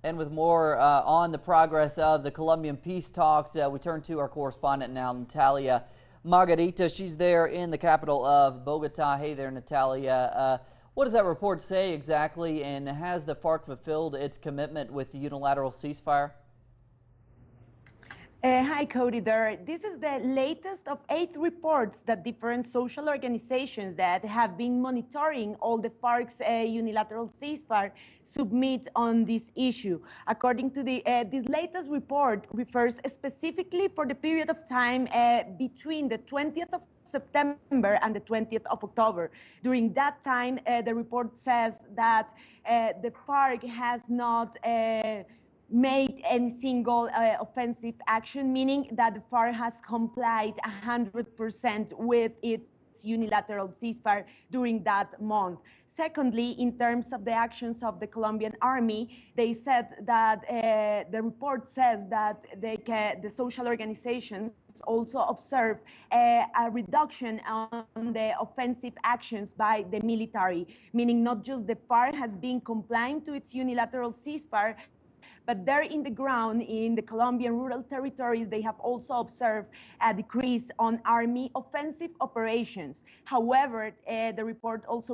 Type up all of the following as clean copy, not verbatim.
And with more on the progress of the Colombian peace talks, we turn to our correspondent now, Natalia Margarita. She's there in the capital of Bogota. Hey there, Natalia. What does that report say exactly, and has the FARC fulfilled its commitment with the unilateral ceasefire? Hi, Cody. This is the latest of 8 reports that different social organizations that have been monitoring all the FARC's unilateral ceasefire submit on this issue. According to this latest report refers specifically for the period of time between the 20th of September and the 20th of October. During that time, the report says that the FARC has not made any single offensive action, meaning that the FARC has complied 100% with its unilateral ceasefire during that month. Secondly, in terms of the actions of the Colombian army, they said that the report says that the social organizations also observe a reduction on the offensive actions by the military, meaning not just the FARC has been complying to its unilateral ceasefire, but there in the ground, in the Colombian rural territories, they have also observed a decrease on army offensive operations. However, the report also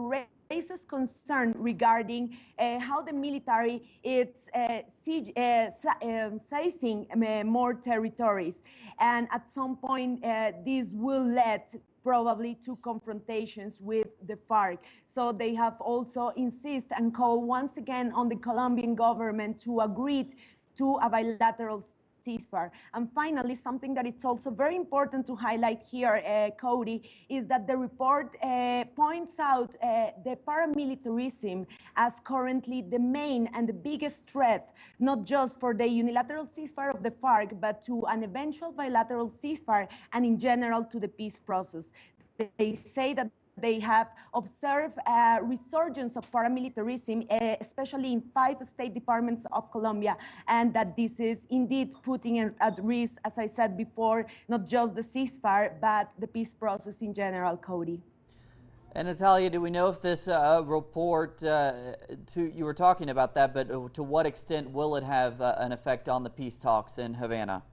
raises concern regarding how the military is seizing more territories. And at some point, this will lead probably to confrontations with the FARC. So they have also insisted and called once again on the Colombian government to agree to a bilateral ceasefire. And finally, something that is also very important to highlight here, Cody, is that the report points out the paramilitarism as currently the main and the biggest threat, not just for the unilateral ceasefire of the FARC, but to an eventual bilateral ceasefire and in general to the peace process. They say that they have observed a resurgence of paramilitarism, especially in 5 state departments of Colombia, and that this is indeed putting at risk, as I said before, not just the ceasefire, but the peace process in general, Cody. And Natalia, do we know if this report, you were talking about that, but to what extent will it have an effect on the peace talks in Havana?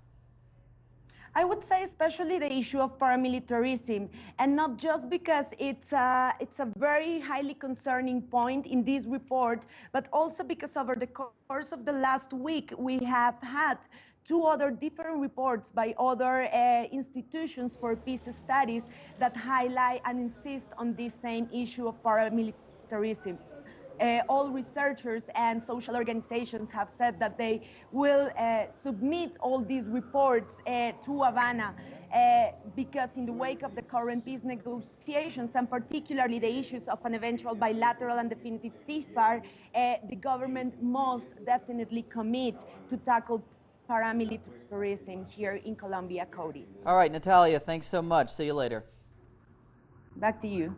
I would say especially the issue of paramilitarism, and not just because it's a very highly concerning point in this report, but also because over the course of the last week, we have had 2 other different reports by other institutions for peace studies that highlight and insist on this same issue of paramilitarism. All researchers and social organizations have said that they will submit all these reports to Havana because in the wake of the current peace negotiations, and particularly the issues of an eventual bilateral and definitive ceasefire, the government must definitely commit to tackle paramilitarism here in Colombia, Cody. All right, Natalia, thanks so much. See you later. Back to you.